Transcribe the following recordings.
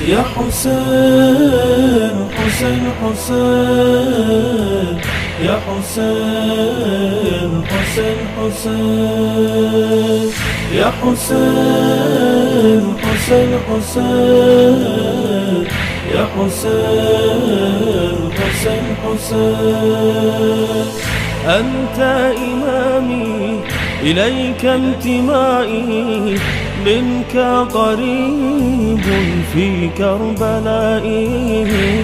يا حسين حسين حسين يا حسين حسين حسين يا حسين حسين حسين يا حسين حسين حسين أنت إمامي إليك انتمائي منك قريب في كربلائي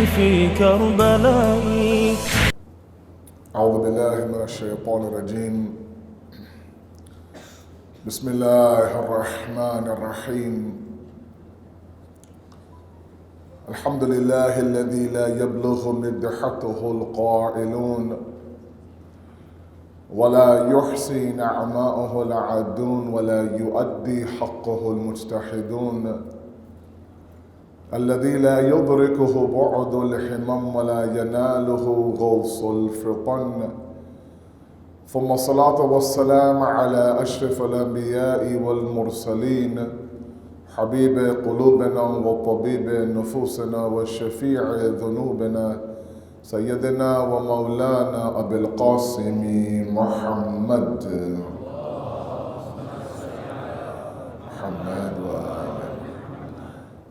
في كربلائي. أعوذ بالله من الشيطان الرجيم. بسم الله الرحمن الرحيم. الحمد لله الذي لا يبلغ مدحته القائلون ولا يحصي نعماءه العادون ولا يؤدي حقه المجتحدون، الذي لا يدركه بعد الحمم ولا يناله غوص الفطن، ثم الصلاة والسلام على أشرف الأنبياء والمرسلين، حبيب قلوبنا وطبيب نفوسنا وشفيع ذنوبنا، سيدنا ومولانا أبي القاسم محمد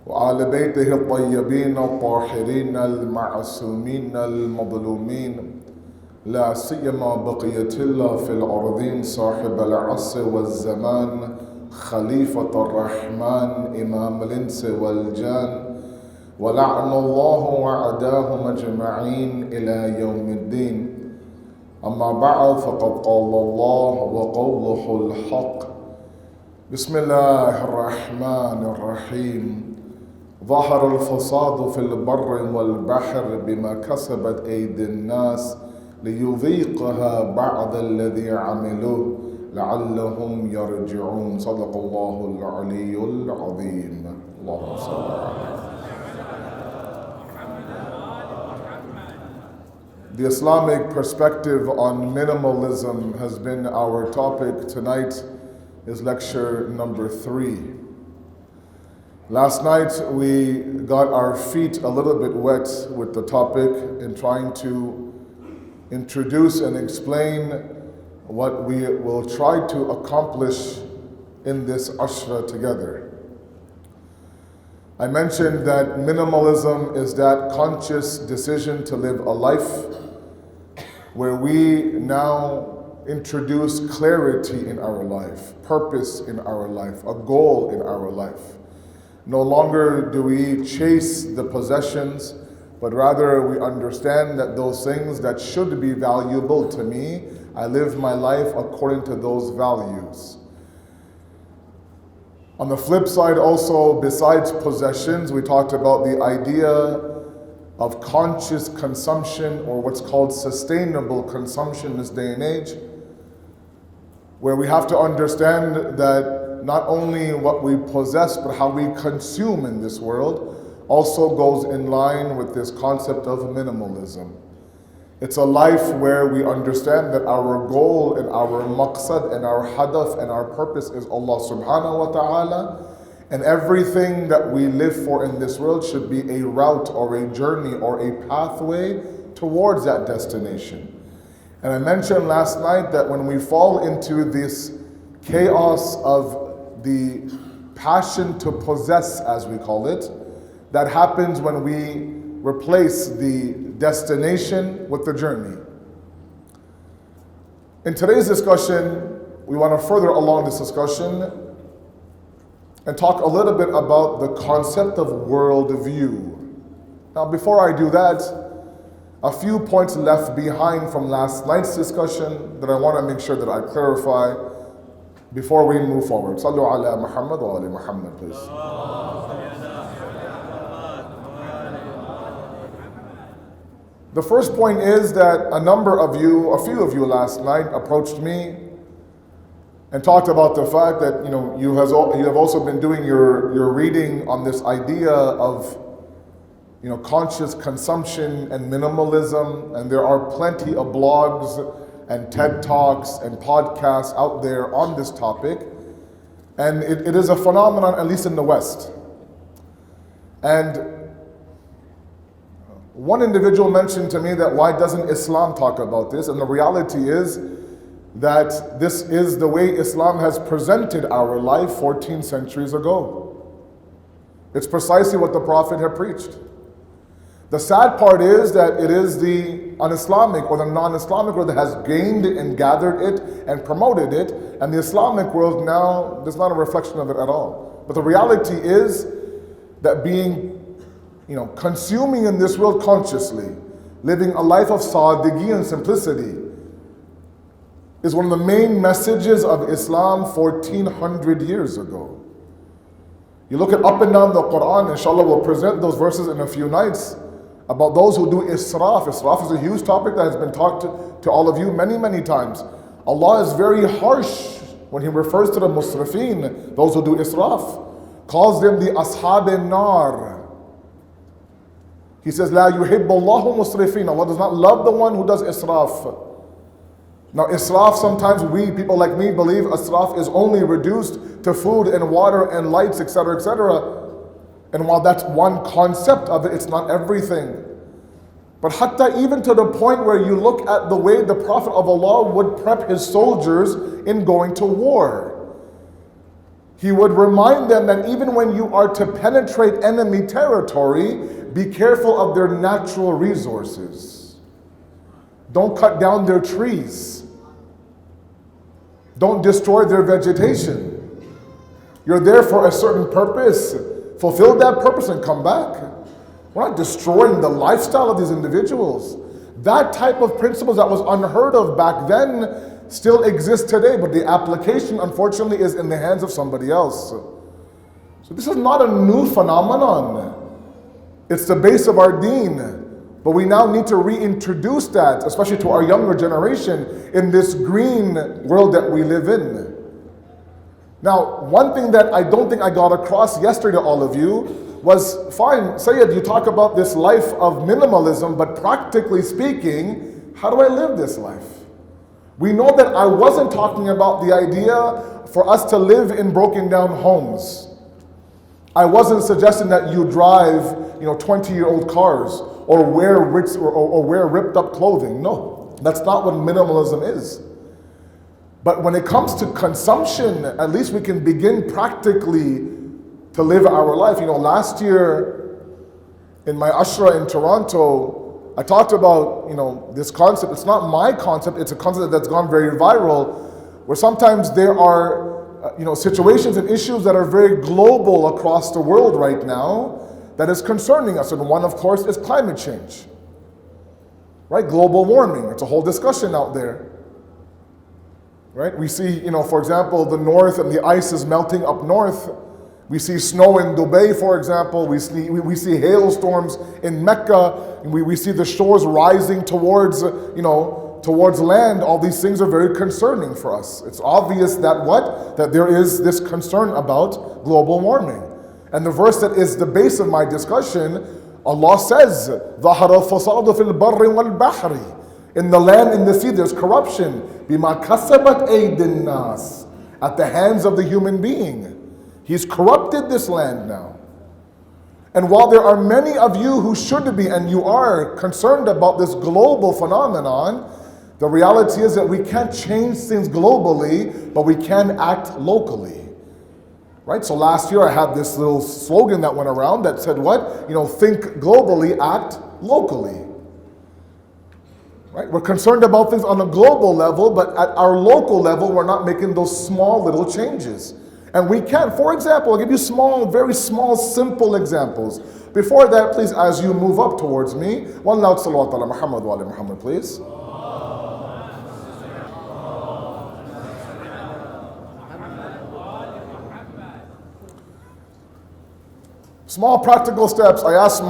وآل بيته الطيبين الطاهرين المعصومين المظلومين، لا سيما بقية الله في الأرضين صاحب العصر والزمان، خليفة الرحمن إمام الإنس والجان، ولعن الله وعداهم أجمعين إلى يوم الدين. أما بعد، فقد قال الله وقوله الحق. بسم الله الرحمن الرحيم. ظهر الفساد في البر والبحر بما كسبت أيدي الناس ليذيقها بعض الذي عملوه لعلهم يرجعون. صدق الله العلي العظيم. اللهم صل على The Islamic perspective on minimalism has been our topic. Tonight is lecture number 3. Last night we got our feet a little bit wet with the topic in trying to introduce and explain what we will try to accomplish in this ashra together. I mentioned that minimalism is that conscious decision to live a life where we now introduce clarity in our life, purpose in our life, a goal in our life. No longer do we chase the possessions, but rather we understand that those things that should be valuable to me, I live my life according to those values. On the flip side also, besides possessions, we talked about the idea of conscious consumption, or what's called sustainable consumption in this day and age, where we have to understand that not only what we possess, but how we consume in this world also goes in line with this concept of minimalism. It's a life where we understand that our goal and our maqsad and our hadaf and our purpose is Allah subhanahu wa ta'ala, and everything that we live for in this world should be a route or a journey or a pathway towards that destination. And I mentioned last night that when we fall into this chaos of the passion to possess, as we call it, that happens when we replace the destination with the journey. In today's discussion, we want to further along this discussion and talk a little bit about the concept of worldview. Now, before I do that, a few points left behind from last night's discussion that I want to make sure that I clarify before we move forward. Sallu ala Muhammad wa ali Muhammad, please. The first point is that a few of you last night approached me and talked about the fact that you have also been doing your reading on this idea of conscious consumption and minimalism, and there are plenty of blogs and TED Talks and podcasts out there on this topic, and it is a phenomenon, at least in the West. And one individual mentioned to me that why doesn't Islam talk about this? And the reality is that this is the way Islam has presented our life 14 centuries ago. It's precisely what the Prophet had preached. The sad part is that it is the un-Islamic or the non-Islamic world that has gained it and gathered it and promoted it, and the Islamic world now, there's not a reflection of it at all. But the reality is that being, consuming in this world consciously, living a life of sadigi and simplicity, is one of the main messages of Islam 1400 years ago. You look at up and down the Quran, inshallah we'll present those verses in a few nights, about those who do israf. Israf is a huge topic that has been talked to all of you many, many times. Allah is very harsh when He refers to the musrifin, those who do israf, calls them the ashab nar. He says, La yuhibbu Allahu musrifin. Allah does not love the one who does israf. Now israf, sometimes we, people like me, believe israf is only reduced to food and water and lights, etc., etc. And while that's one concept of it, it's not everything. But hatta even to the point where you look at the way the Prophet of Allah would prep his soldiers in going to war. He would remind them that even when you are to penetrate enemy territory, be careful of their natural resources. Don't cut down their trees. Don't destroy their vegetation. You're there for a certain purpose. Fulfill that purpose and come back. We're not destroying the lifestyle of these individuals. That type of principles that was unheard of back then still exists today, but the application, unfortunately, is in the hands of somebody else. So this is not a new phenomenon. It's the base of our deen. But we now need to reintroduce that, especially to our younger generation, in this green world that we live in. Now, one thing that I don't think I got across yesterday to all of you was, fine, Sayyid, you talk about this life of minimalism, but practically speaking, how do I live this life? We know that I wasn't talking about the idea for us to live in broken down homes. I wasn't suggesting that you drive, 20-year-old cars or wear ripped up clothing. No, that's not what minimalism is. But when it comes to consumption, at least we can begin practically to live our life. Last year in my Ashra in Toronto, I talked about, this concept. It's not my concept, it's a concept that's gone very viral, where sometimes there are, situations and issues that are very global across the world right now that is concerning us. And one, of course, is climate change. Right? Global warming. It's a whole discussion out there. Right? We see, for example, the north and the ice is melting up north. We see snow in Dubai, for example. We see hailstorms in Mecca. We see the shores rising towards, towards land. All these things are very concerning for us. It's obvious that there is this concern about global warming. And the verse that is the base of my discussion, Allah says, ظَهَرَ الْفَسَادُ فِي الْبَرِّ وَالْبَحْرِ. In the land, in the sea, there's corruption. بِمَا كَسَبَتْ أَيْدِ النَّاسِ. At the hands of the human being. He's corrupted this land now. And while there are many of you who should be, and you are concerned about this global phenomenon, the reality is that we can't change things globally, but we can act locally. Right? So last year I had this little slogan that went around that said what? Think globally, act locally. Right? We're concerned about things on a global level, but at our local level, we're not making those small little changes. And we can, for example, I'll give you very small, simple examples. Before that, please, as you move up towards me, one loud salawat ala Muhammad wa ala Muhammad, please. Small practical steps. I asked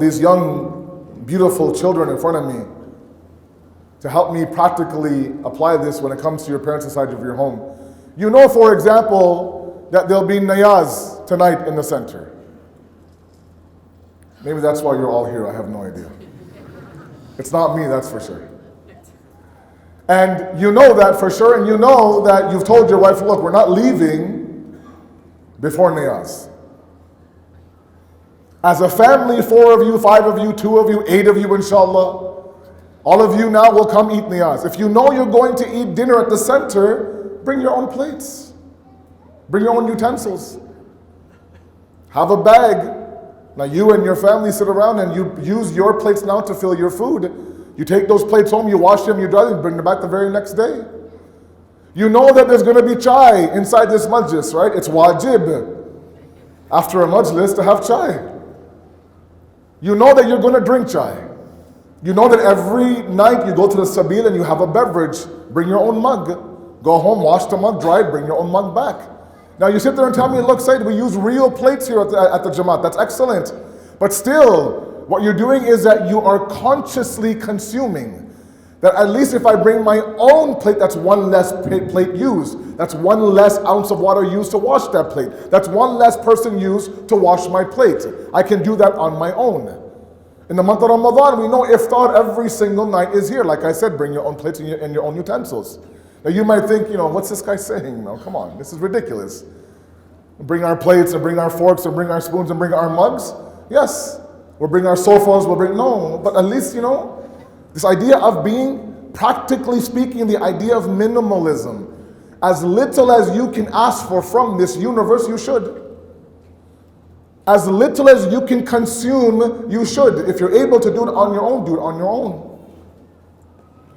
these young, beautiful children in front of me to help me practically apply this when it comes to your parents inside of your home. For example, that there'll be niyaz tonight in the center. Maybe that's why you're all here, I have no idea. It's not me, that's for sure. And you know that for sure, and you know that you've told your wife, look, we're not leaving before niyaz. As a family, 4 of you, 5 of you, 2 of you, 8 of you, inshallah, all of you now will come eat niyaz. If you know you're going to eat dinner at the center, bring your own plates. Bring your own utensils. Have a bag. Now you and your family sit around and you use your plates now to fill your food. You take those plates home, you wash them, you dry them, bring them back the very next day. You know that there's going to be chai inside this majlis, right? It's wajib after a majlis to have chai. You know that you're going to drink chai. You know that every night you go to the sabil and you have a beverage. Bring your own mug. Go home, wash the mug, dry it, bring your own mug back. Now you sit there and tell me, look, Sayyid, we use real plates here at the Jamaat. That's excellent. But still, what you're doing is that you are consciously consuming. That at least if I bring my own plate, that's one less plate used. That's one less ounce of water used to wash that plate. That's one less person used to wash my plate. I can do that on my own. In the month of Ramadan, we know iftar every single night is here. Like I said, bring your own plates and your own utensils. Now you might think, what's this guy saying? No, come on, this is ridiculous. Bring our plates and bring our forks and bring our spoons and bring our mugs. Yes, we'll bring our sofas, no, but at least, this idea of being, practically speaking, the idea of minimalism. As little as you can ask for from this universe, you should. As little as you can consume, you should. If you're able to do it on your own, do it on your own.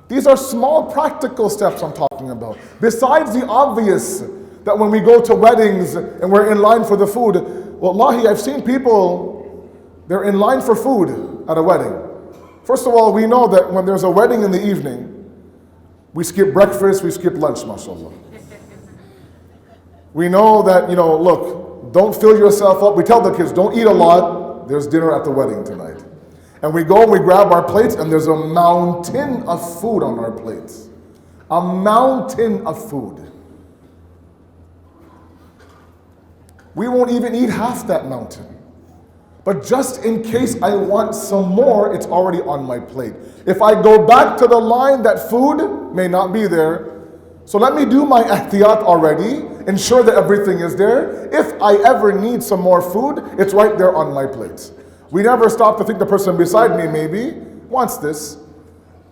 These are small practical steps I'm talking about. Besides the obvious, that when we go to weddings and we're in line for the food, wallahi, I've seen people, they're in line for food at a wedding. First of all, we know that when there's a wedding in the evening, we skip breakfast, we skip lunch, mashallah. We know that, look, don't fill yourself up. We tell the kids, don't eat a lot. There's dinner at the wedding tonight. And we go and we grab our plates and there's a mountain of food on our plates. A mountain of food. We won't even eat half that mountain. But just in case I want some more, it's already on my plate. If I go back to the line, that food may not be there. So let me do my ihtiyat already, ensure that everything is there. If I ever need some more food, it's right there on my plate. We never stop to think the person beside me maybe wants this.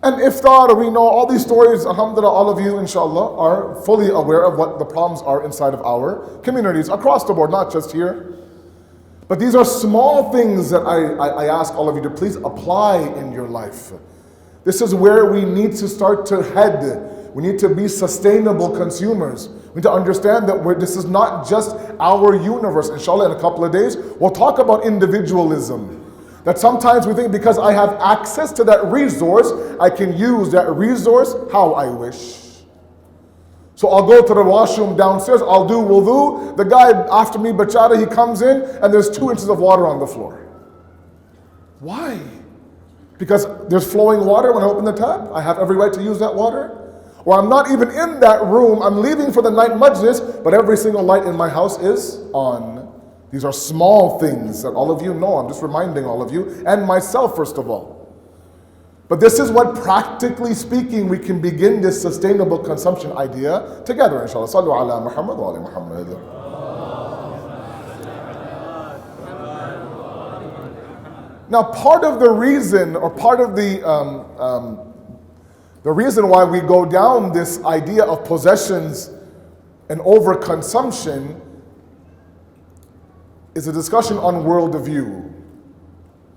And iftar, we know all these stories, alhamdulillah, all of you, inshallah, are fully aware of what the problems are inside of our communities, across the board, not just here. But these are small things that I ask all of you to please apply in your life. This is where we need to start to head. We need to be sustainable consumers. We need to understand that this is not just our universe. Inshallah, in a couple of days, we'll talk about individualism. That sometimes we think because I have access to that resource, I can use that resource how I wish. So I'll go to the washroom downstairs, I'll do wudu. The guy after me, bachara, he comes in and there's 2 inches of water on the floor. Why? Because there's flowing water when I open the tap. I have every right to use that water. Or I'm not even in that room, I'm leaving for the night majlis, but every single light in my house is on. These are small things that all of you know. I'm just reminding all of you, and myself first of all. But this is what, practically speaking, we can begin this sustainable consumption idea together, inshallah. Sallu ala Muhammad wa ala Muhammad. Now, part of the reason, or part of the reason why we go down this idea of possessions and overconsumption is a discussion on worldview.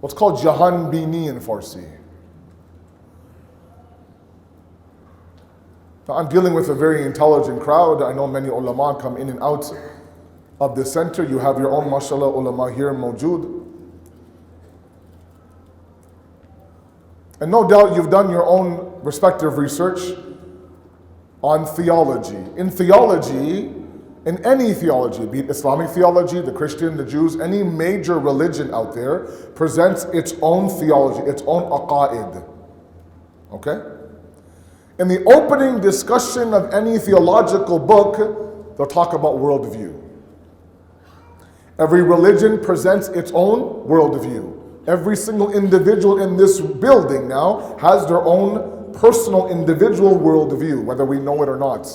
What's called Jahan Bini in Farsi. Now, I'm dealing with a very intelligent crowd. I know many ulama come in and out of the center. You have your own, mashallah, ulama here, mawjood. And no doubt you've done your own respective research on theology. In theology, in any theology, be it Islamic theology, the Christian, the Jews, any major religion out there presents its own theology, its own aqaid. Okay? In the opening discussion of any theological book, they'll talk about worldview. Every religion presents its own worldview. Every single individual in this building now has their own personal individual worldview, whether we know it or not.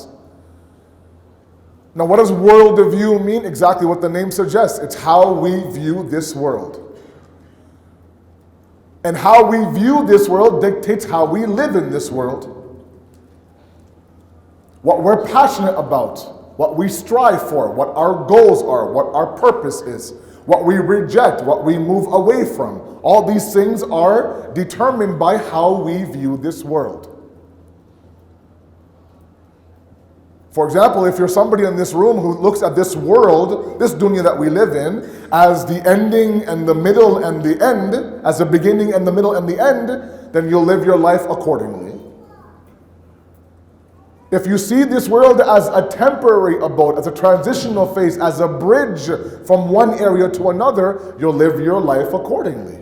Now, what does worldview mean? Exactly what the name suggests. It's how we view this world. And how we view this world dictates how we live in this world. What we're passionate about, what we strive for, what our goals are, what our purpose is, what we reject, what we move away from. All these things are determined by how we view this world. For example, if you're somebody in this room who looks at this world, this dunya that we live in, as the ending and the middle and the end, as the beginning and the middle and the end, then you'll live your life accordingly. If you see this world as a temporary abode, as a transitional phase, as a bridge from one area to another, you'll live your life accordingly.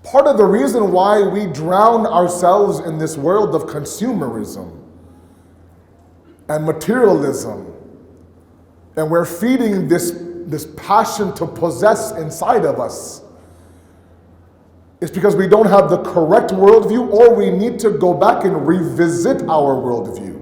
Part of the reason why we drown ourselves in this world of consumerism and materialism, and we're feeding this passion to possess inside of us, is because we don't have the correct worldview, or we need to go back and revisit our worldview.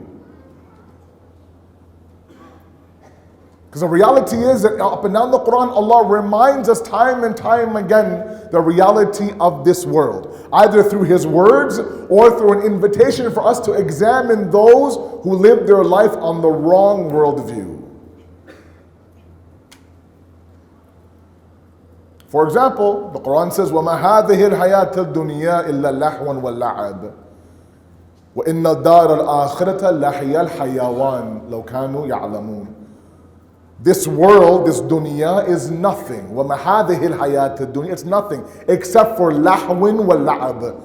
Because the reality is that up and down the Quran, Allah reminds us time and time again the reality of this world, either through His words or through an invitation for us to examine those who live their life on the wrong worldview. For example, the Quran says, وَمَا هَذِهِ الْحَيَاةِ الدُّنْيَا إِلَّا لَحْوًا وَاللَّعَبٌ وَإِنَّ الدَّارَ الْآخِرَةَ لَحِيَ الْحَيَوَانِ لَوْ كَانُوا يَعْلَمُونَ. This world, this dunya is nothing. وَمَا هَذِهِ الْحَيَاةِ الدُّنْيَا, it's nothing except for لَحْوٍ وَاللَّعَبٌ.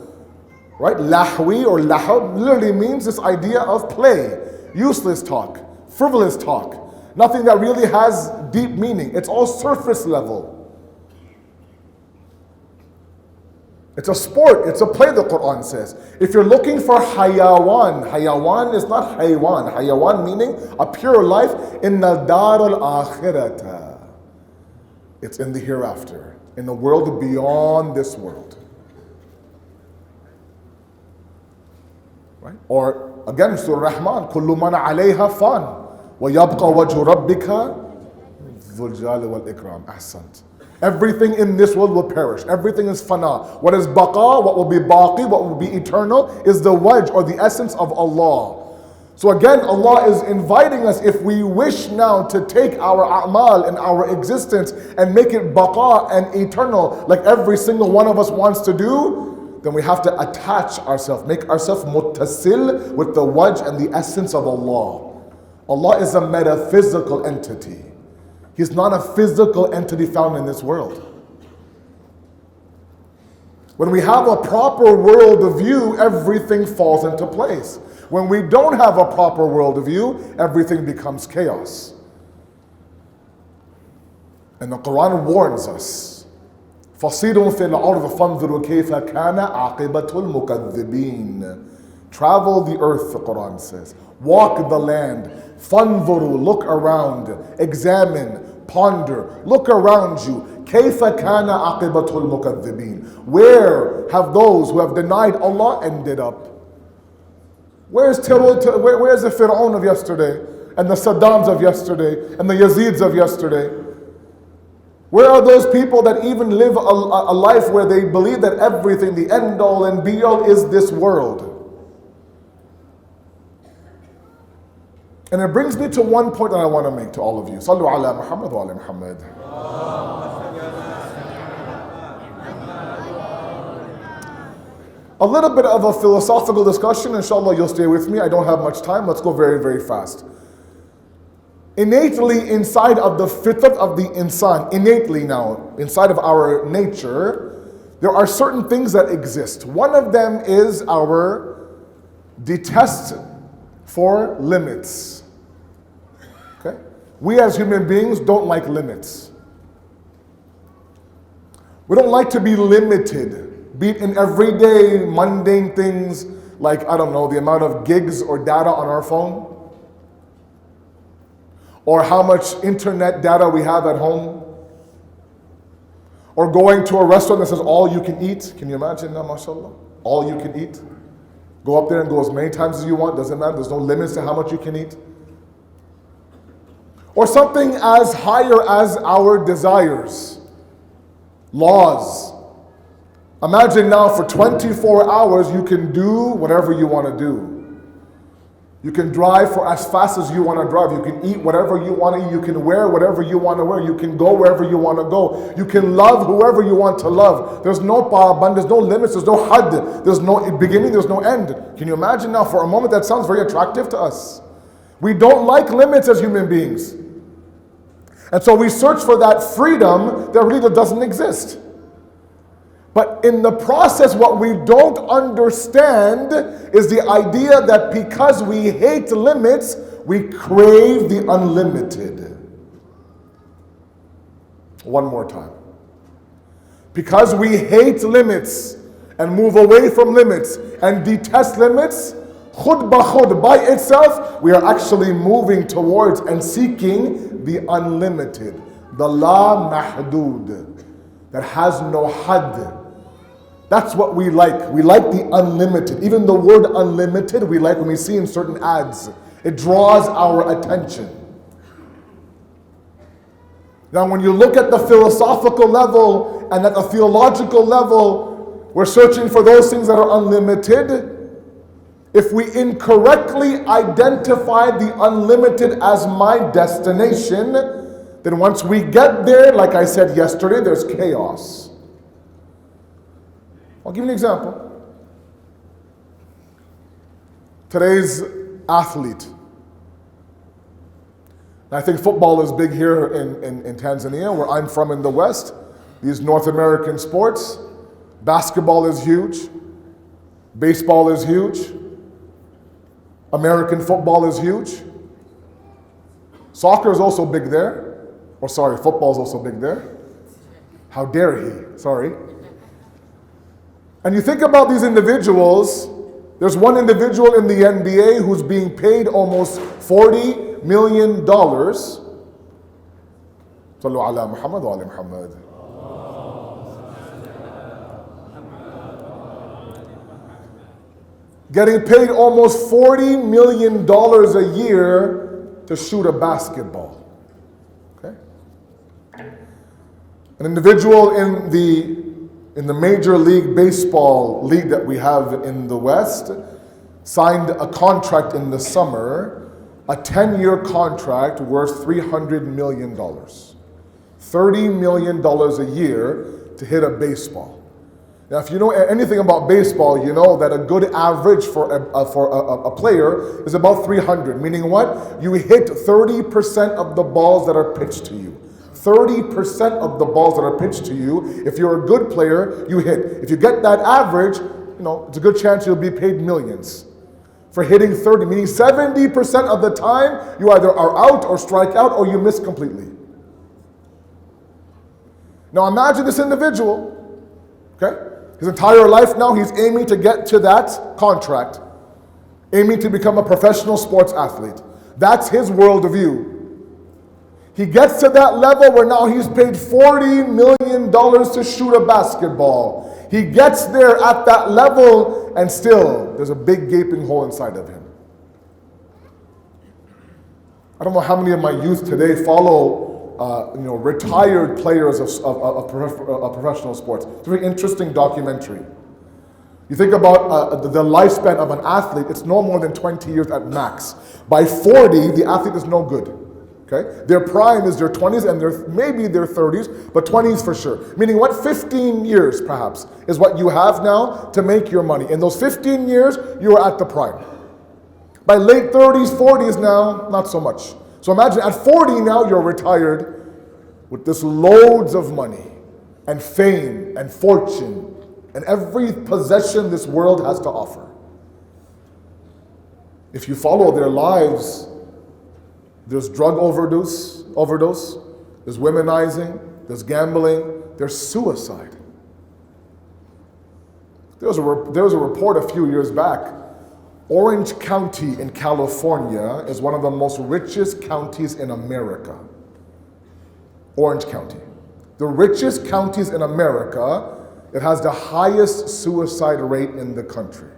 Right? Lahwi or lahab literally means this idea of play, useless talk, frivolous talk, nothing that really has deep meaning. It's all surface level. It's a sport, it's a play, the Quran says. If you're looking for hayawan, hayawan is not haywan. Hayawan meaning a pure life, inna dar al-akhirata. It's in the hereafter, in the world beyond this world. Right? Or again, Surah Rahman, kullu man alayha fan, wa yabqa wajhu rabbika dhul jalali wal ikram. Ahsant. Everything in this world will perish. Everything is fana. What is baqa, what will be baqi, what will be eternal, is the wajh or the essence of Allah. So again, Allah is inviting us, if we wish now to take our a'mal and our existence and make it baqa and eternal, like every single one of us wants to do, then we have to attach ourselves, make ourselves muttasil with the wajh and the essence of Allah. Allah is a metaphysical entity. He's not a physical entity found in this world. When we have a proper world of view, everything falls into place. When we don't have a proper world of view, everything becomes chaos. And the Quran warns us, فَصِيرٌ فِي الْأَرْضِ فَانْظُرُوا كَيْفَ كَانَ عَاقِبَةُ الْمُكَذِّبِينَ. Travel the earth, the Quran says. Walk the land. فَانْظُرُوا, look around, examine, ponder, look around you. كَيْفَ كَانَ عَاقِبَةُ الْمُكَذِّبِينَ. Where have those who have denied Allah ended up? Where's the Fir'aun of yesterday, and the Saddams of yesterday, and the Yazids of yesterday? Where are those people that even live a life where they believe that everything, the end all and be all, is this world? And it brings me to one point that I want to make to all of you. Sallu ala Muhammad wa ala Muhammad. A little bit of a philosophical discussion, inshallah you'll stay with me. I don't have much time, let's go very, very fast. Innately inside of the fitrat of the insan, innately now, inside of our nature, there are certain things that exist. One of them is our detest for limits. Okay? We as human beings don't like limits. We don't like to be limited, be it in everyday mundane things like, I don't know, the amount of gigs or data on our phone, or how much internet data we have at home, or going to a restaurant that says all you can eat. Can you imagine that, mashallah? All you can eat. Go up there and go as many times as you want, doesn't matter, there's no limits to how much you can eat. Or something as higher as our desires. laws. Imagine now for 24 hours you can do whatever you want to do. You can drive for as fast as you want to drive. You can eat whatever you want to eat. You can wear whatever you want to wear. You can go wherever you want to go. You can love whoever you want to love. There's no paban, there's no limits, there's no had, there's no beginning, there's no end. Can you imagine now for a moment that sounds very attractive to us? We don't like limits as human beings. And so we search for that freedom that really doesn't exist. But in the process, what we don't understand is the idea that because we hate limits, we crave the unlimited. One more time. Because we hate limits and move away from limits and detest limits, khud ba khud, by itself, we are actually moving towards and seeking the unlimited, the la mahdud, that has no had. That's what we like. We like the unlimited. Even the word unlimited we like when we see in certain ads. It draws our attention. Now when you look at the philosophical level and at the theological level, we're searching for those things that are unlimited. If we incorrectly identify the unlimited as my destination, then once we get there, like I said yesterday, there's chaos. I'll give you an example. Today's athlete. I think football is big here in Tanzania, where I'm from in the West. These North American sports. Basketball is huge. Baseball is huge. American football is huge. Soccer is also big there. Or sorry, football is also big there. How dare he? Sorry. And you think about these individuals, there's one individual in the NBA who's being paid almost $40 million. Sallu ala Muhammad wa ala Muhammad. Getting paid almost $40 million a year to shoot a basketball. Okay? An individual in the Major League Baseball league that we have in the West signed a contract in the summer, a 10-year contract worth $300 million. $30 million a year to hit a baseball. Now, if you know anything about baseball, you know that a good average for a player is about 300, meaning what? You hit 30% of the balls that are pitched to you. 30% of the balls that are pitched to you, if you're a good player, you hit. If you get that average, it's a good chance you'll be paid millions for hitting 30, meaning 70% of the time you either are out or strike out or you miss completely. Now imagine this individual, okay? His entire life now he's aiming to get to that contract, aiming to become a professional sports athlete. That's his worldview. He gets to that level where now he's paid $40 million to shoot a basketball. He gets there at that level and still there's a big gaping hole inside of him. I don't know how many of my youth today follow retired players of professional sports. It's a very interesting documentary. You think about the lifespan of an athlete, it's no more than 20 years at max. By 40, the athlete is no good. Okay? Their prime is their 20s and maybe their 30s, but 20s for sure. Meaning what? 15 years perhaps is what you have now to make your money. In those 15 years, you are at the prime. By late 30s, 40s now, not so much. So imagine at 40 now, you're retired with this loads of money and fame and fortune and every possession this world has to offer. If you follow their lives, there's drug overdose, there's womenizing, there's gambling, there's suicide. There was a report a few years back. Orange County in California is one of the most richest counties in America. Orange County. The richest counties in America, it has the highest suicide rate in the country.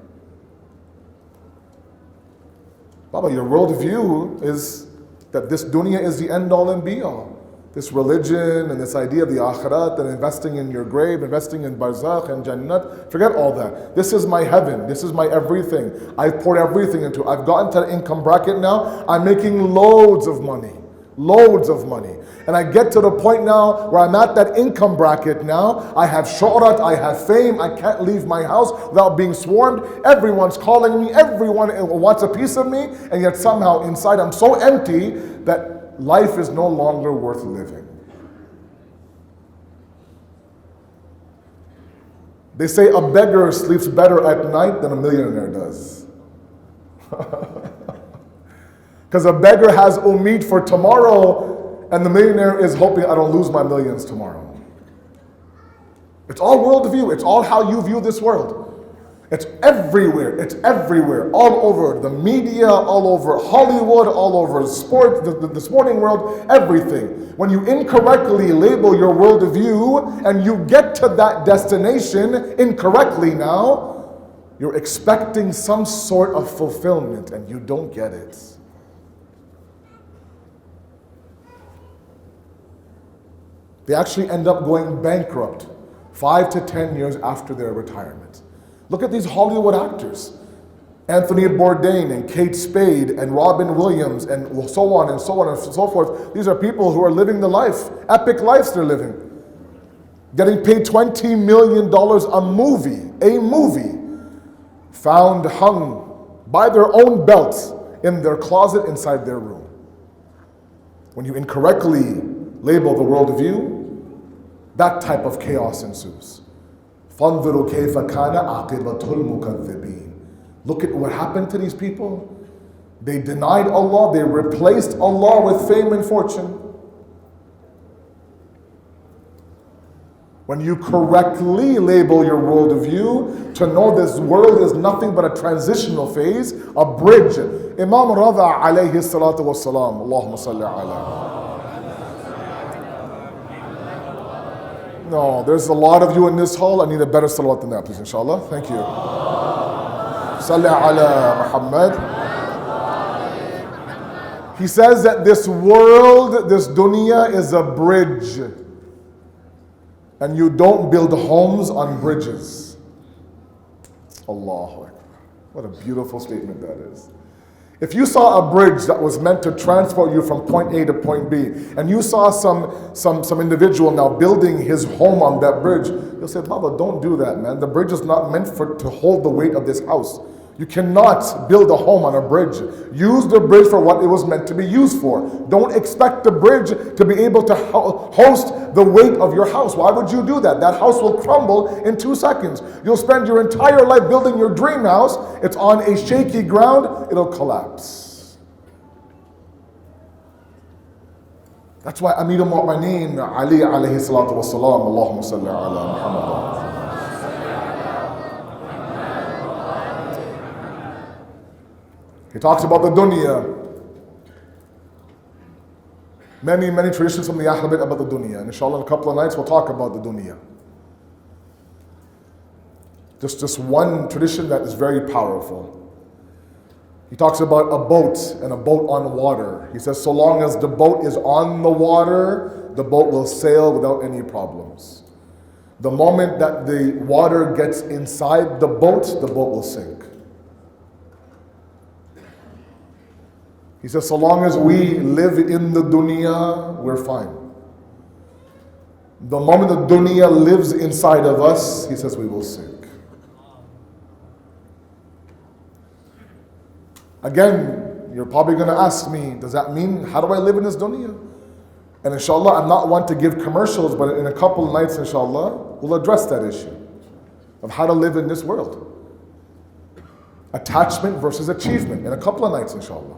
Baba, your worldview is that this dunya is the end all and be all. This religion and this idea of the akhirat and investing in your grave, investing in barzakh and jannat, forget all that. This is my heaven. This is my everything. I've poured everything into it. I've gotten to the income bracket now. I'm making loads of money. Loads of money. And I get to the point now where I'm at that income bracket now. I have shuhrat, I have fame. I can't leave my house without being swarmed. Everyone's calling me. Everyone wants a piece of me. And yet somehow inside I'm so empty that life is no longer worth living. They say a beggar sleeps better at night than a millionaire does. Because a beggar has umid for tomorrow, and the millionaire is hoping I don't lose my millions tomorrow. It's all worldview. It's all how you view this world. It's everywhere. It's everywhere. All over the media, all over Hollywood, all over sport, the sporting world, everything. When you incorrectly label your worldview and you get to that destination incorrectly now, you're expecting some sort of fulfillment and you don't get it. They actually end up going bankrupt 5 to 10 years after their retirement. Look at these Hollywood actors. Anthony Bourdain and Kate Spade and Robin Williams and so on and so on and so forth. These are people who are living the life. Epic lives they're living. Getting paid $20 million a movie, found hung by their own belts in their closet inside their room. When you incorrectly label the worldview, that type of chaos ensues. فَانْظُرُوا كَيْفَ كَانَ عَاقِبَةُ الْمُكَذِّبِينَ. Look at what happened to these people. They denied Allah, they replaced Allah with fame and fortune. When you correctly label your worldview, to know this world is nothing but a transitional phase, a bridge. Imam Rada alayhi salatu wassalam, Allahumma salli ala. No, there's a lot of you in this hall. I need a better salawat than that, please, inshallah. Thank you. Salli ala Muhammad. He says that this world, this dunya is a bridge. And you don't build homes on bridges. Allahu Akbar. What a beautiful statement that is. If you saw a bridge that was meant to transport you from point A to point B, and you saw some individual now building his home on that bridge, you'll say, Baba, don't do that, man. The bridge is not meant to hold the weight of this house. You cannot build a home on a bridge. Use the bridge for what it was meant to be used for. Don't expect the bridge to be able to host the weight of your house. Why would you do that? That house will crumble in 2 seconds. You'll spend your entire life building your dream house. It's on a shaky ground. It'll collapse. That's why Amir al-Mu'mineen Ali alayhi salatu wassalam, Allahumma salli ala Muhammad. He talks about the dunya. Many traditions from the Ahl Bayt about the dunya. And inshallah in a couple of nights we'll talk about the dunya. Just one tradition that is very powerful. He talks about a boat and a boat on water. He says so long as the boat is on the water, the boat will sail without any problems. The moment that the water gets inside the boat will sink. He says, so long as we live in the dunya, we're fine. The moment the dunya lives inside of us, he says we will sink. Again, you're probably going to ask me, does that mean, how do I live in this dunya? And inshallah, I'm not one to give commercials, but in a couple of nights, inshallah, we'll address that issue of how to live in this world. Attachment versus achievement in a couple of nights, inshallah.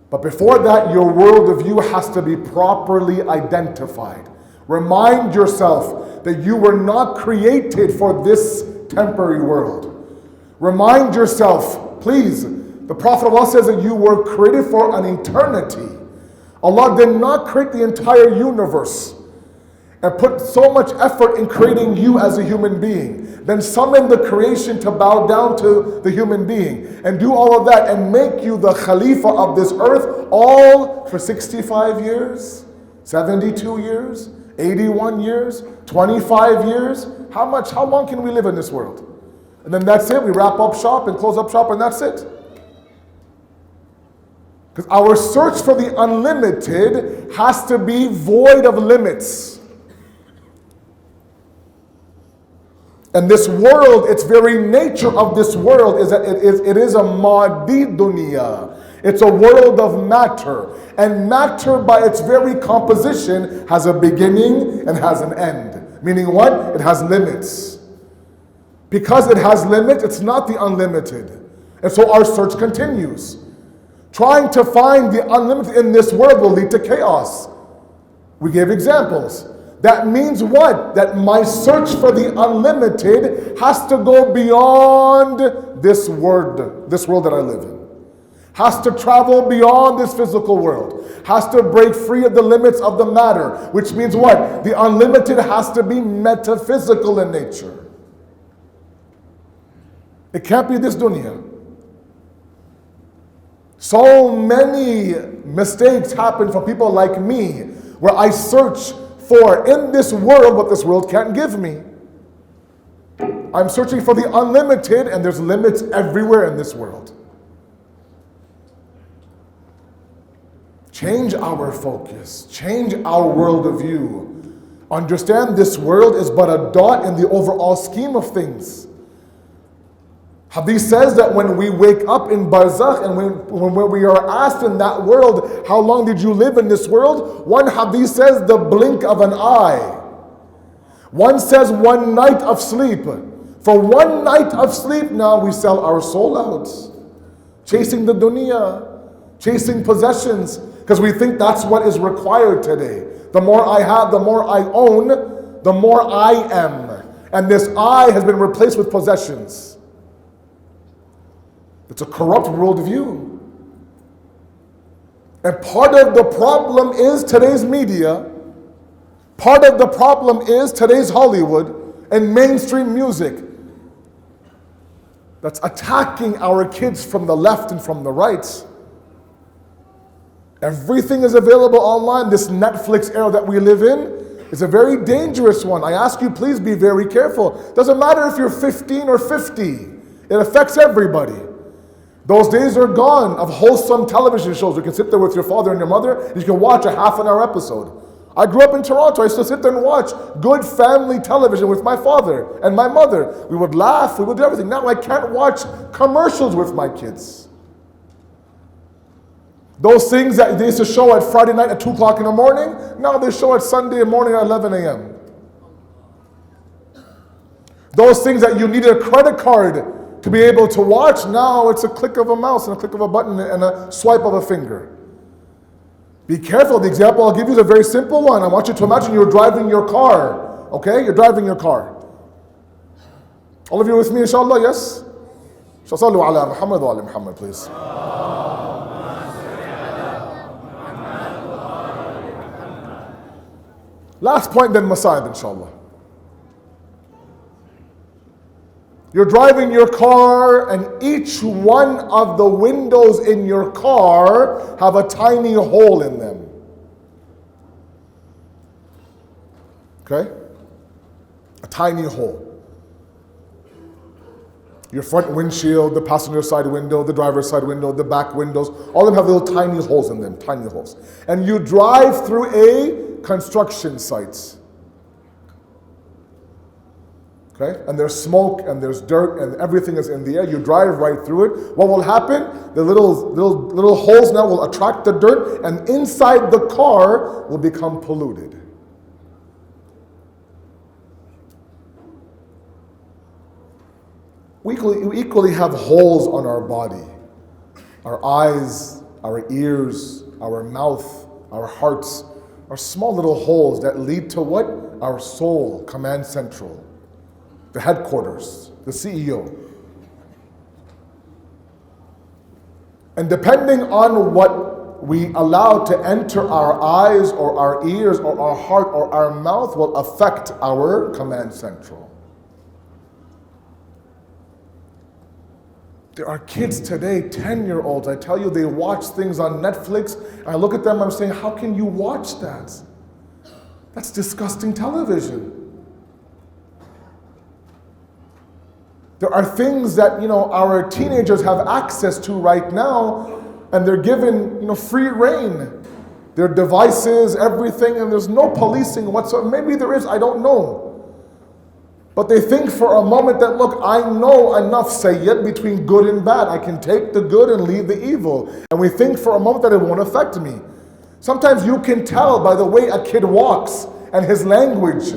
But before that, your worldview has to be properly identified. Remind yourself that you were not created for this temporary world. Remind yourself, please, the Prophet of Allah says that you were created for an eternity. Allah did not create the entire universe and put so much effort in creating you as a human being, then summon the creation to bow down to the human being, and do all of that and make you the Khalifa of this earth, all for 65 years, 72 years, 81 years, 25 years. How long can we live in this world? And then that's it, we wrap up shop and close up shop and that's it. Because our search for the unlimited has to be void of limits. And this world, its very nature of this world is that it is a madi dunya. It's a world of matter. And matter by its very composition has a beginning and has an end. Meaning what? It has limits. Because it has limits, it's not the unlimited. And so our search continues. Trying to find the unlimited in this world will lead to chaos. We gave examples. That means what? That my search for the unlimited has to go beyond this world that I live in. Has to travel beyond this physical world. Has to break free of the limits of the matter. Which means what? The unlimited has to be metaphysical in nature. It can't be this dunya. So many mistakes happen for people like me, where I search for in this world what this world can't give me. I'm searching for the unlimited, and there's limits everywhere in this world. Change our focus, change our world of view. Understand this world is but a dot in the overall scheme of things. Hadith says that when we wake up in barzakh and when we are asked in that world, how long did you live in this world? One hadith says the blink of an eye. One says 1 night of sleep. For 1 night of sleep now we sell our soul out. Chasing the dunya, chasing possessions, because we think that's what is required today. The more I have, the more I own, the more I am. And this I has been replaced with possessions. It's a corrupt worldview. And part of the problem is today's media. Part of the problem is today's Hollywood and mainstream music that's attacking our kids from the left and from the right. Everything is available online. This Netflix era that we live in is a very dangerous one. I ask you, please be very careful. Doesn't matter if you're 15 or 50. It affects everybody. Those days are gone of wholesome television shows. You can sit there with your father and your mother, and you can watch a half-an-hour episode. I grew up in Toronto. I used to sit there and watch good family television with my father and my mother. We would laugh, we would do everything. Now I can't watch commercials with my kids. Those things that they used to show at Friday night at 2 o'clock in the morning, now they show at Sunday morning at 11 a.m. Those things that you needed a credit card to be able to watch, now it's a click of a mouse and a click of a button and a swipe of a finger. Be careful. The example I'll give you is a very simple one. I want you to imagine you're driving your car. Okay? You're driving your car. All of you with me, inshallah, yes? Sallu ala Muhammad wa ala Muhammad, please. Last point, then Masa'ib, inshallah. You're driving your car, and each one of the windows in your car have a tiny hole in them. Okay? A tiny hole. Your front windshield, the passenger side window, the driver's side window, the back windows, all of them have little tiny holes in them, tiny holes. And you drive through a construction site. Okay? And there's smoke and there's dirt and everything is in the air. You drive right through it. What will happen? The little holes now will attract the dirt, and inside the car will become polluted. We equally have holes on our body. Our eyes, our ears, our mouth, our hearts are small little holes that lead to what? Our soul, command central. The headquarters, the CEO. And depending on we allow to enter our eyes or our ears or our heart or our mouth will affect our command central. There are kids today, 10-year-olds, I tell you, they watch things on Netflix. I look at them, I'm saying, how can you watch that? That's disgusting television. There are things that, our teenagers have access to right now, and they're given, free reign. Their devices, everything, and there's no policing whatsoever. Maybe there is, I don't know. But they think for a moment that, look, I know enough, Sayyid, between good and bad. I can take the good and leave the evil. And we think for a moment that it won't affect me. Sometimes you can tell by the way a kid walks and his language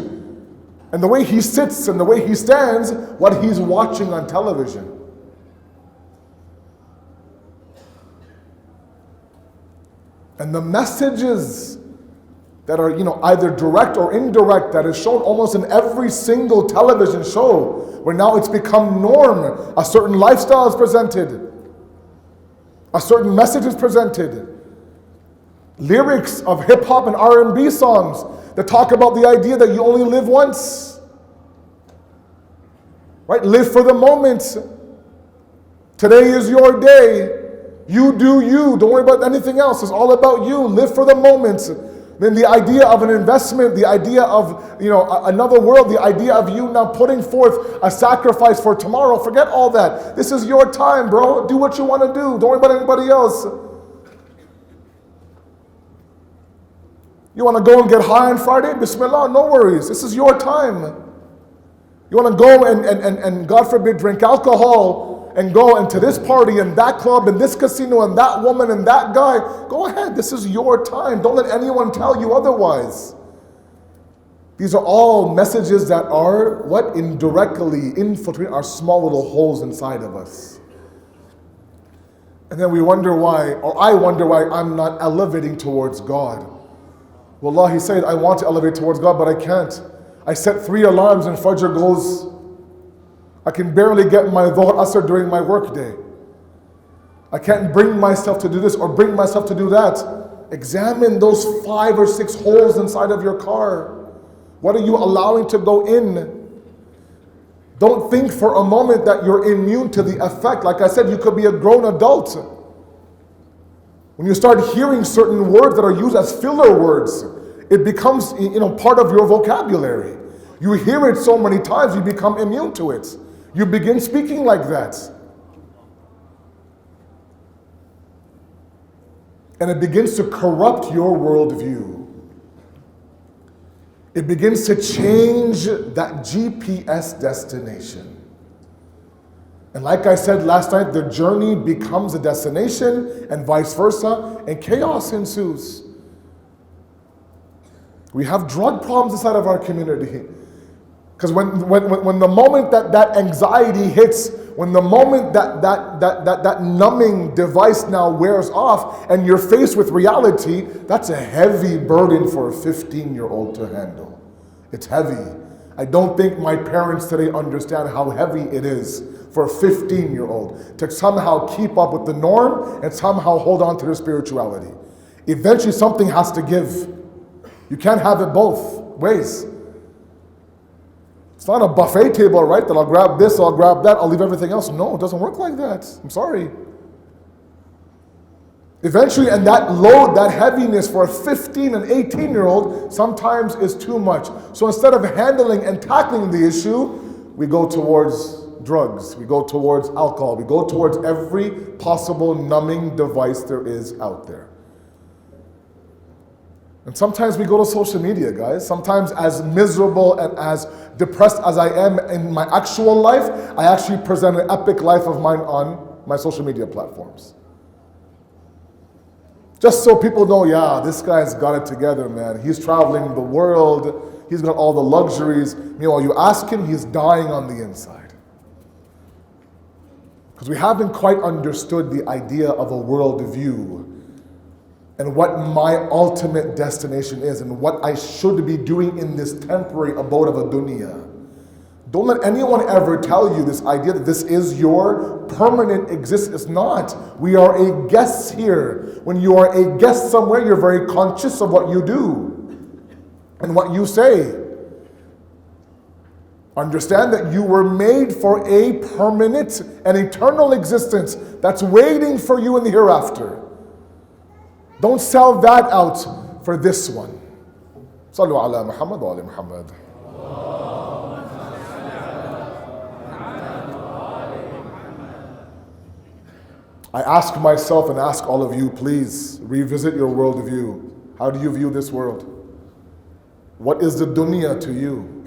and the way he sits and the way he stands what he's watching on television. And the messages that are, either direct or indirect, that is shown almost in every single television show, where now it's become norm. A certain lifestyle is presented. A certain message is presented. Lyrics of hip-hop and R&B songs that talk about the idea that you only live once. Right? Live for the moment. Today is your day. You do you. Don't worry about anything else. It's all about you. Live for the moment. Then the idea of an investment, the idea of another world, the idea of you now putting forth a sacrifice for tomorrow. Forget all that. This is your time, bro. Do what you want to do. Don't worry about anybody else. You want to go and get high on Friday? Bismillah, no worries. This is your time. You want to go and God forbid drink alcohol and go into this party and that club and this casino and that woman and that guy, go ahead. This is your time. Don't let anyone tell you otherwise. These are all messages that are indirectly infiltrate our small little holes inside of us. And then we wonder why, or I wonder why I'm not elevating towards God. Wallahi Sayyid, I want to elevate towards God, but I can't. I set 3 alarms and Fajr goes. I can barely get my Dhuhr Asr during my work day. I can't bring myself to do this or bring myself to do that. Examine those 5 or 6 holes inside of your car. What are you allowing to go in? Don't think for a moment that you're immune to the effect. Like I said, you could be a grown adult. When you start hearing certain words that are used as filler words, it becomes part of your vocabulary. You hear it so many times, you become immune to it. You begin speaking like that. And it begins to corrupt your worldview. It begins to change that GPS destination. And like I said last night, the journey becomes a destination and vice versa, and chaos ensues. We have drug problems inside of our community. Because when the moment that anxiety hits, when the moment that numbing device now wears off and you're faced with reality, that's a heavy burden for a 15-year-old to handle. It's heavy. I don't think my parents today understand how heavy it is for a 15-year-old to somehow keep up with the norm and somehow hold on to their spirituality. Eventually something has to give. You can't have it both ways. It's not a buffet table, right? That I'll grab this, I'll grab that, I'll leave everything else. No, it doesn't work like that. I'm sorry. Eventually, and that load, that heaviness for a 15 and 18-year-old sometimes is too much. So instead of handling and tackling the issue, we go towards drugs, we go towards alcohol, we go towards every possible numbing device there is out there. And sometimes we go to social media, guys. Sometimes as miserable and as depressed as I am in my actual life, I actually present an epic life of mine on my social media platforms. Just so people know, yeah, this guy's got it together, man. He's traveling the world. He's got all the luxuries. Meanwhile, you ask him, he's dying on the inside. Because we haven't quite understood the idea of a worldview and what my ultimate destination is and what I should be doing in this temporary abode of a dunya. Don't let anyone ever tell you this idea that this is your permanent existence. It's not. We are a guest here. When you are a guest somewhere, you're very conscious of what you do and what you say. Understand that you were made for a permanent and eternal existence that's waiting for you in the hereafter. Don't sell that out for this one. Sallu ala Muhammad wa ali Muhammad. I ask myself and ask all of you, please revisit your worldview. How do you view this world? What is the dunya to you?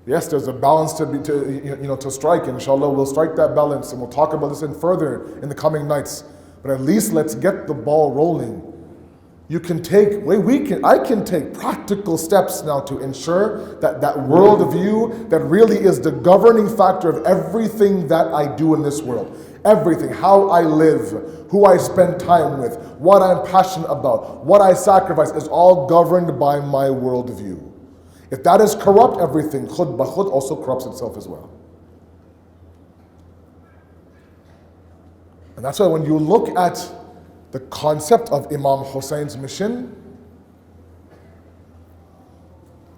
Yes, there's a balance to strike. Inshallah, we'll strike that balance and we'll talk about this in further in the coming nights. But at least let's get the ball rolling. You can take, I can take practical steps now to ensure that that worldview that really is the governing factor of everything that I do in this world. Everything, how I live, who I spend time with, what I'm passionate about, what I sacrifice is all governed by my worldview. If that is corrupt, everything, khud ba khud, also corrupts itself as well. And that's why when you look at the concept of Imam Hussein's mission,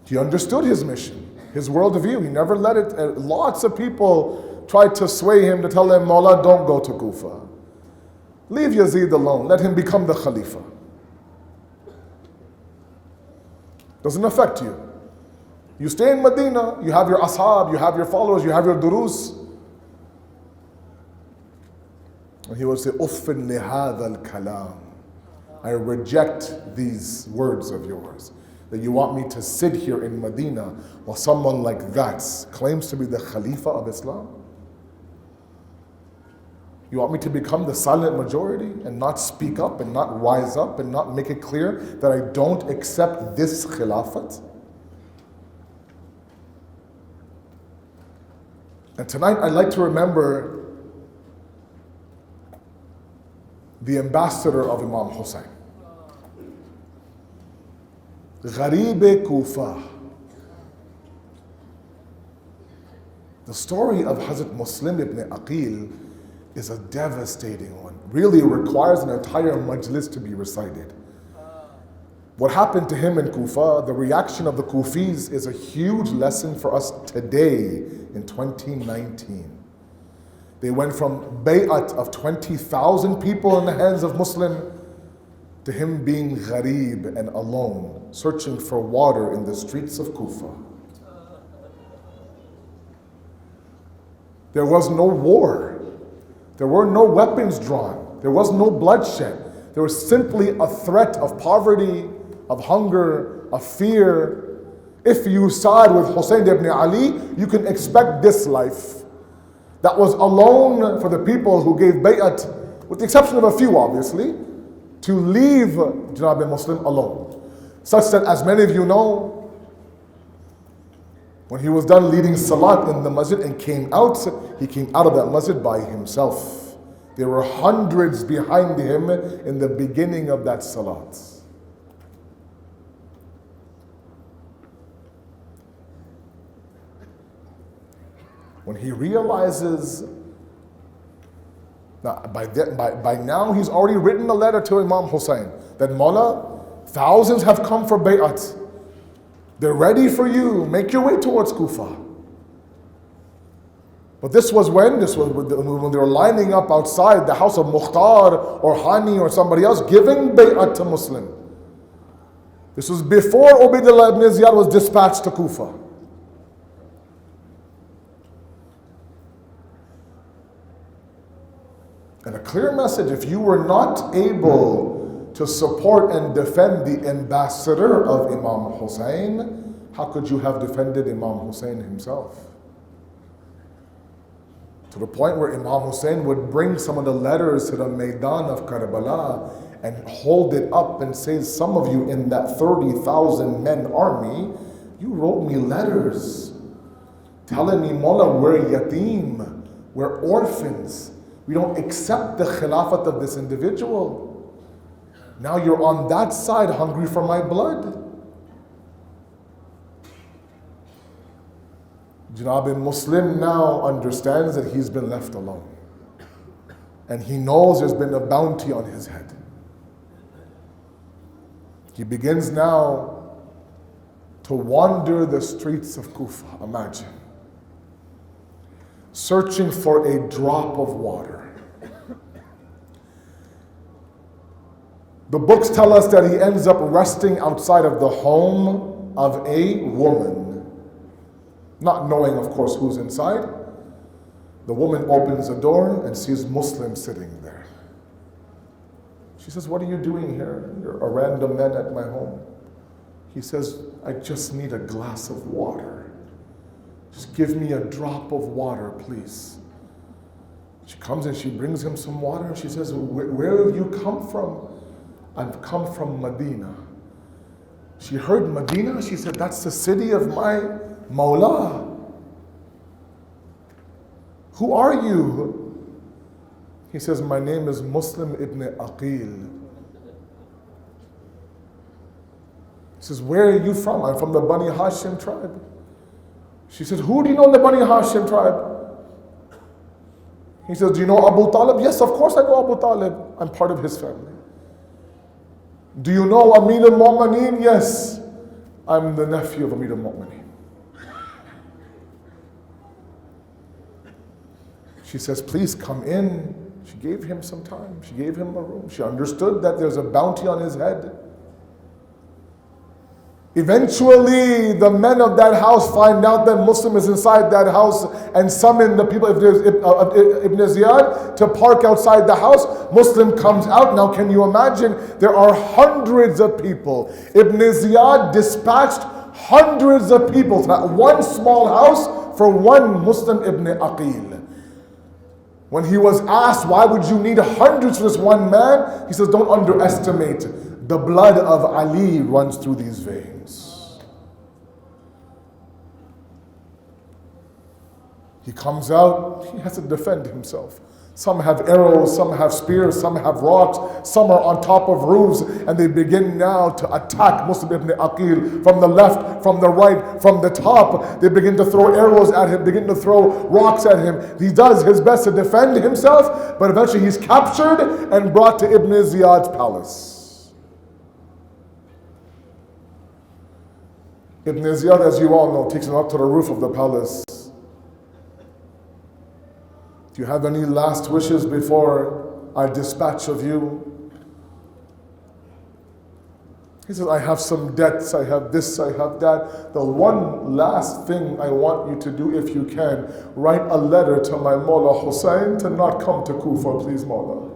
he understood his mission, his worldview. He never let it. Lots of people tried to sway him to tell him, Mawla, don't go to Kufa. Leave Yazid alone. Let him become the Khalifa. Doesn't affect you. You stay in Medina, you have your ashab, you have your followers, you have your durus. And he would say, Uffin li hadha al-kalam. I reject these words of yours. That you want me to sit here in Medina while someone like that claims to be the Khalifa of Islam? You want me to become the silent majority and not speak up and not rise up and not make it clear that I don't accept this Khilafat? And tonight I'd like to remember the ambassador of Imam Hussein. Gharib Kufa. The story of Hazrat Muslim ibn Aqil is a devastating one. Really requires an entire majlis to be recited. What happened to him in Kufa, the reaction of the Kufis is a huge lesson for us today in 2019. They went from bay'at of 20,000 people in the hands of Muslim to him being gharib and alone, searching for water in the streets of Kufa. There was no war. There were no weapons drawn. There was no bloodshed. There was simply a threat of poverty, of hunger, of fear. If you side with Hussein ibn Ali, you can expect this life. That was alone for the people who gave bay'at, with the exception of a few obviously, to leave Janab Muslim alone. Such that, as many of you know, when he was done leading salat in the masjid and came out, he came out of that masjid by himself. There were hundreds behind him in the beginning of that salat. When he realizes, by now he's already written a letter to Imam Hussein that Mawla, thousands have come for bay'at. They're ready for you. Make your way towards Kufa. But this was when they were lining up outside the house of Mukhtar or Hani or somebody else giving bay'at to Muslim. This was before Ubaydullah ibn Ziyad was dispatched to Kufa. And a clear message, if you were not able to support and defend the ambassador of Imam Hussein, how could you have defended Imam Hussein himself? To the point where Imam Hussein would bring some of the letters to the Maidan of Karbala and hold it up and say, some of you in that 30,000 men army, you wrote me letters telling me, Mawla, we're yatim, we're orphans. We don't accept the khilafat of this individual. Now you're on that side hungry for my blood. Janab Muslim now understands that he's been left alone. And he knows there's been a bounty on his head. He begins now to wander the streets of Kufa, imagine. Searching for a drop of water. The books tell us that he ends up resting outside of the home of a woman. Not knowing, of course, who's inside. The woman opens the door and sees Muslim sitting there. She says, "What are you doing here? You're a random man at my home." He says, "I just need a glass of water. Just give me a drop of water, please." She comes and she brings him some water and she says, "Where have you come from?" "I've come from Medina." She heard Medina. She said, "That's the city of my Mawla. Who are you?" He says, "My name is Muslim ibn Aqil." He says, "Where are you from?" "I'm from the Bani Hashim tribe." She said, "Who do you know in the Bani Hashim tribe?" He says, "Do you know Abu Talib?" "Yes, of course I know Abu Talib. I'm part of his family." "Do you know Amir al-Mu'mineen?" "Yes, I'm the nephew of Amir al-Mu'mineen." She says, "Please come in." She gave him some time. She gave him a room. She understood that there's a bounty on his head. Eventually, the men of that house find out that Muslim is inside that house and summon the people of Ibn Ziyad to park outside the house. Muslim comes out. Now, can you imagine? There are hundreds of people. Ibn Ziyad dispatched hundreds of people to that one small house for one Muslim Ibn Aqil. When he was asked, "Why would you need hundreds for this one man?" He says, "Don't underestimate. The blood of Ali runs through these veins." He comes out, he has to defend himself. Some have arrows, some have spears, some have rocks, some are on top of roofs, and they begin now to attack Muslim ibn Aqil from the left, from the right, from the top. They begin to throw arrows at him, begin to throw rocks at him. He does his best to defend himself, but eventually he's captured and brought to Ibn Ziyad's palace. Ibn Ziyad, as you all know, takes him up to the roof of the palace. "Do you have any last wishes before I dispatch of you?" He says, "I have some debts, I have this, I have that. The one last thing I want you to do, if you can, write a letter to my Mawla Hussein to not come to Kufa, please, Mawla."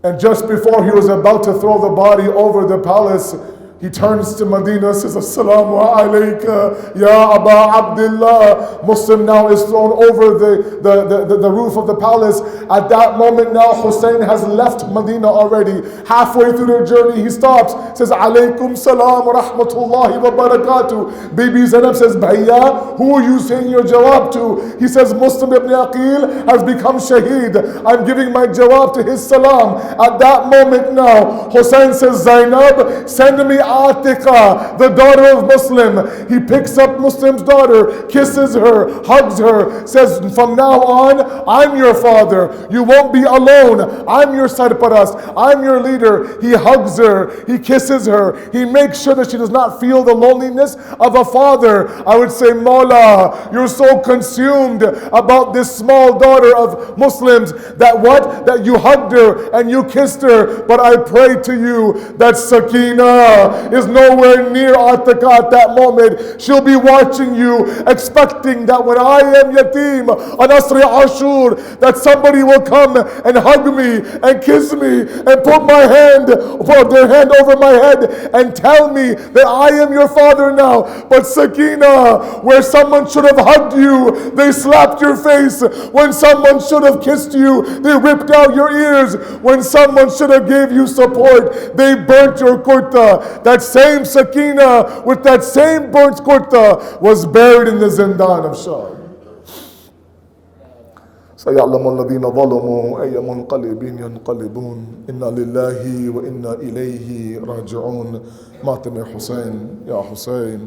And just before he was about to throw the body over the palace, he turns to Medina, says, "Assalamu alayka, ya Aba Abdullah." Muslim now is thrown over the roof of the palace. At that moment now, Hussein has left Medina already. Halfway through their journey, he stops, says, "Alaykum salam wa rahmatullahi wa barakatuh." Baby Zainab says, "Bhaiya, who are you saying your jawab to?" He says, "Muslim ibn Aqil has become shaheed. I'm giving my jawab to his salam." At that moment now, Hussein says, "Zainab, send me Atiqa, the daughter of Muslim." He picks up Muslim's daughter, kisses her, hugs her, says, "From now on, I'm your father. You won't be alone. I'm your sarparast. I'm your leader." He hugs her, he kisses her, he makes sure that she does not feel the loneliness of a father. I would say, "Mawla, you're so consumed about this small daughter of Muslims that you hugged her and you kissed her. But I pray to you that Sakina is nowhere near Atiqa at that moment. She'll be watching you, expecting that when I am yatim on Asri Ashur, that somebody will come and hug me and kiss me and put their hand over my head and tell me that I am your father now. But Sakina, where someone should have hugged you, they slapped your face. When someone should have kissed you, they ripped out your ears. When someone should have gave you support, they burnt your kurta." That same Sakina with that same burnt kurta was buried in the Zindan of Sham. سيعلم الذين ظلموا أي منقلب ينقلبون إنا لله وإنا إليه راجعون. ماتم يا حسين يا حسين.